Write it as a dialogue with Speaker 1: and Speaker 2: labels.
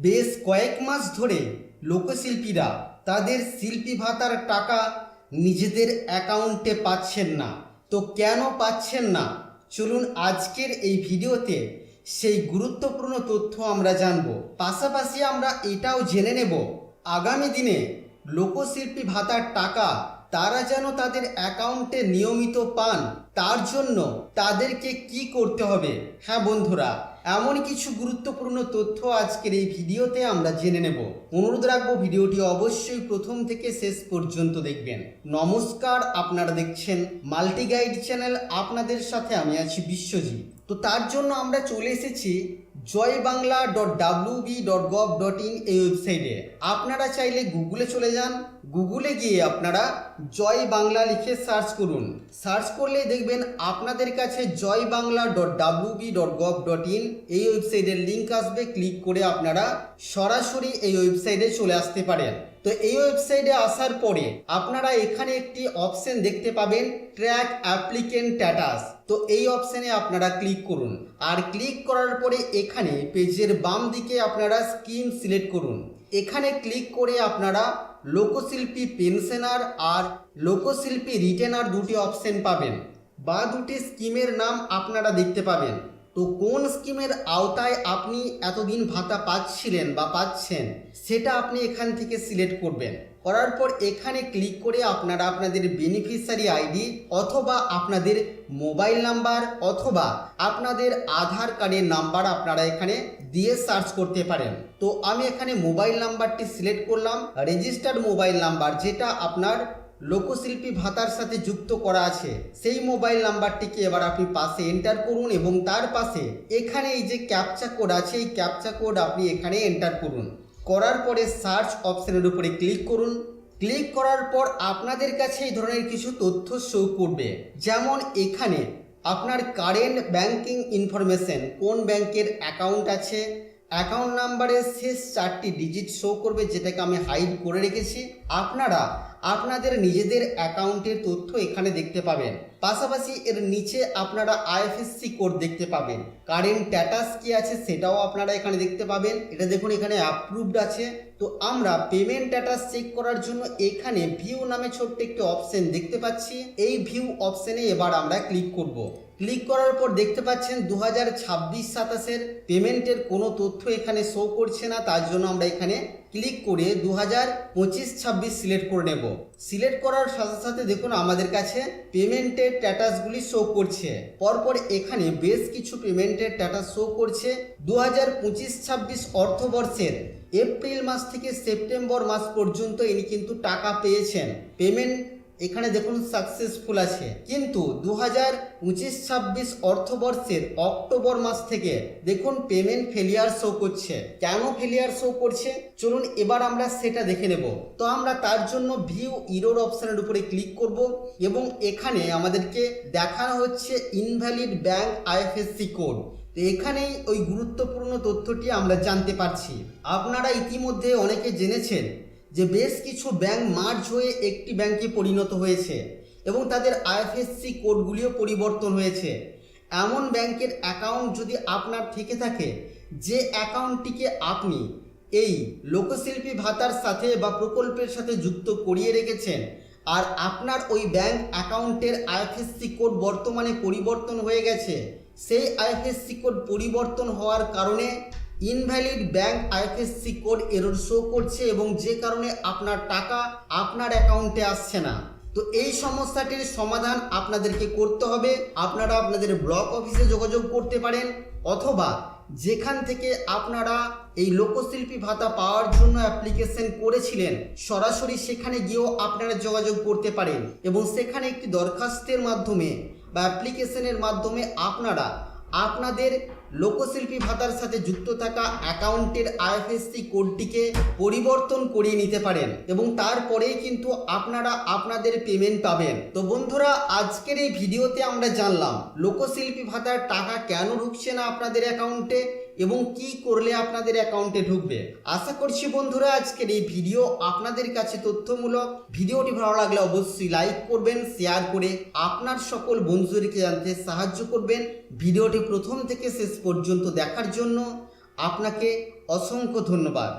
Speaker 1: বেশ কয়েক মাস ধরে লোকশিল্পীরা তাদের শিল্পী ভাতার টাকা নিজেদের অ্যাকাউন্টে পাচ্ছেন না। তো কেন পাচ্ছেন না, চলুন আজকের এই ভিডিওতে সেই গুরুত্বপূর্ণ তথ্য আমরা জানব। পাশাপাশি আমরা এটাও জেনে নেব আগামী দিনে লোকশিল্পী ভাতার টাকা তারা যেন তাদের অ্যাকাউন্টে নিয়মিত পান, তার জন্য তাদেরকে কি করতে হবে। হ্যাঁ বন্ধুরা, এমন কিছু গুরুত্বপূর্ণ তথ্য আজকের এই ভিডিওতে আমরা জেনে নেব। অনুরোধ রাখবো ভিডিওটি অবশ্যই প্রথম থেকে শেষ পর্যন্ত দেখবেন। নমস্কার, আপনারা দেখছেন মাল্টি গাইড চ্যানেল, আপনাদের সাথে আমি আছি বিশ্বজিৎ। তো তার জন্য আমরা চলে এসেছি joybangla.wb.gov.in এই ওয়েবসাইটে। আপনারা চাইলে গুগলে চলে যান, গুগলে গিয়ে আপনারা জয় বাংলা লিখে সার্চ করুন। সার্চ করলেই দেখবেন আপনাদের কাছে joybangla.wb.gov.in এই ওয়েবসাইটের লিঙ্ক আসবে। ক্লিক করে আপনারা সরাসরি এই ওয়েবসাইটে চলে আসতে পারেন। তো এই ওয়েবসাইটে আসার পরে আপনারা এখানে একটি অপশন দেখতে পাবেন, ট্র্যাক অ্যাপ্লিকেন্ট স্ট্যাটাস। তো এই অপশনে আপনারা ক্লিক করুন, আর ক্লিক করার পরে এখানে পেজের বাম দিকে আপনারা স্কিম সিলেক্ট করুন। এখানে ক্লিক করে আপনারা লোকশিল্পী পেনশনার আর লোকশিল্পী রিটেনার দুটি অপশন পাবেন, বা দুটি স্কিমের নাম আপনারা দেখতে পাবেন। তো কোন স্কিমের আওতায় আপনি এতদিন ভাতা পাচ্ছিলেন বা পাচ্ছেন, সেটা আপনি এখান থেকে সিলেক্ট করবেন। করার পর এখানে ক্লিক করে আপনারা আপনাদের বেনিফিশিয়ারি আইডি অথবা আপনাদের মোবাইল নাম্বার অথবা আপনাদের আধার কার্ডের নাম্বার আপনারা এখানে দিয়ে সার্চ করতে পারেন। তো আমি এখানে মোবাইল নাম্বারটি সিলেক্ট করলাম, রেজিস্টার্ড মোবাইল নাম্বার যেটা আপনার লোকশিল্পী ভাতার সাথে যুক্ত করা আছে, সেই মোবাইল নাম্বারটিকে এবার আপনি পাশে এন্টার করুন এবং তার পাশে এখানে এই যে ক্যাপচা কোড আছে, এই ক্যাপচা কোড আপনি এখানে এন্টার করুন। করার পরে সার্চ অপশনের উপরে ক্লিক করুন। ক্লিক করার পর আপনাদের কাছে এই ধরনের কিছু তথ্য শো করবে, যেমন এখানে আপনার কারেন্ট ব্যাংকিং ইনফরমেশন, কোন ব্যাংকের অ্যাকাউন্ট আছে, অ্যাকাউন্ট নাম্বারের শেষ 4টি ডিজিট শো করবে, যেটাকে আমি হাইড করে রেখেছি। আপনারা আপনাদের নিজেদের অ্যাকাউন্টের তথ্য এখানে দেখতে পাবেন। পাশাপাশি এর নিচে আপনারা আইএফএসসি কোড দেখতে পাবেন। কারেন্ট স্ট্যাটাস কি আছে সেটাও আপনারা এখানে দেখতে পাবেন। এটা দেখুন এখানে অ্যাপ্রুভড আছে। তো আমরা পেমেন্ট স্ট্যাটাস চেক করার জন্য এখানে ভিউ নামে ছোট্ট একটি অপশন দেখতে পাচ্ছি। এই ভিউ অপশনে এবার আমরা ক্লিক করব। ক্লিক করার পর দেখতে পাচ্ছেন 2026-27 পেমেন্টের কোনো তথ্য এখানে শো করছে না, তার জন্য আমরা এখানে ক্লিক করে 2025-26 সিলেক্ট করে নেব। সিলেক্ট করার সাথে সাথে দেখুন আমাদের কাছে পেমেন্টের স্ট্যাটাসগুলি শো করছে। পরপর এখানে বেশ কিছু পেমেন্টের স্ট্যাটাস শো করছে। 2025-26 অর্থবর্ষের এপ্রিল মাস থেকে সেপ্টেম্বর মাস পর্যন্ত ইনি কিন্তু টাকা পেয়েছেন। পেমেন্ট এখানে দেখুন সাকসেসফুল আছে, কিন্তু 2025-26 অর্থবর্ষের অক্টোবর মাস থেকে দেখুন পেমেন্ট ফেলিয়ার শো করছে। কেন ফেলিয়ার শো করছে চলুন এবার আমরা সেটা দেখে নেব। তো আমরা তার জন্য ভিউ ইরর অপশনের উপরে ক্লিক করব এবং এখানে আমাদেরকে দেখানো হচ্ছে ইনভ্যালিড ব্যাংক আইএফএসসি কোড। তো এখানেই ওই গুরুত্বপূর্ণ তথ্যটি আমরা জানতে পারছি। আপনারা ইতিমধ্যে অনেকে জেনেছেন যে বেশ কিছু ব্যাংক মার্জ হয়ে একটি ব্যাংকে পরিণত হয়েছে এবং তাদের আইএফএসসি কোডগুলিও পরিবর্তন হয়েছে। এমন ব্যাংকের অ্যাকাউন্ট যদি আপনার থেকে থাকে, যে অ্যাকাউন্টটিকে আপনি এই লোকশিল্পী ভাতার সাথে বা প্রকল্পের সাথে যুক্ত করিয়ে রেখেছেন, আর আপনার ওই ব্যাংক অ্যাকাউন্টের আইএফএসসি কোড বর্তমানে পরিবর্তন হয়ে গেছে, সেই আইএফএসসি কোড পরিবর্তন হওয়ার কারণে invalid bank IFSC code error show করছে এবং যে কারণে আপনার টাকা আপনার অ্যাকাউন্টে আসছে না। তো এই সমস্যাটির সমাধান আপনাদেরকে করতে হবে। আপনারা আপনাদের ব্লক অফিসে যোগাযোগ করতে পারেন অথবা যেখান থেকে আপনারা এই লোকশিল্পী ভাতা পাওয়ার জন্য অ্যাপ্লিকেশন করেছিলেন সরাসরি সেখানে গিয়েও আপনারা যোগাযোগ করতে পারেন এবং সেখানে একটি দরখাস্তের মাধ্যমে বা অ্যাপ্লিকেশনের মাধ্যমে আপনারা আপনাদের লোকশিল্পী ভাতার সাথে যুক্ত থাকা অ্যাকাউন্টের আইএফএসসি কোডটিকে পরিবর্তন করিয়ে নিতে পারেন এবং তারপরেই কিন্তু আপনারা আপনাদের পেমেন্ট পাবেন। তো বন্ধুরা, আজকের এই ভিডিওতে আমরা জানলাম লোকশিল্পী ভাতার টাকা কেন ঢুকছে না আপনাদের অ্যাকাউন্টে এবং কি করলে আপনাদের অ্যাকাউন্টে ঢুকবে। আশা করছি বন্ধুরা আজকের এই ভিডিও আপনাদের কাছে তথ্যমূলক। ভিডিওটি ভালো লাগলে অবশ্যই লাইক করবেন, শেয়ার করে আপনার সকল বন্ধুদেরকে জানতে সাহায্য করবেন। ভিডিওটি প্রথম থেকে শেষ পর্যন্ত দেখার জন্য আপনাকে অসংখ্য ধন্যবাদ।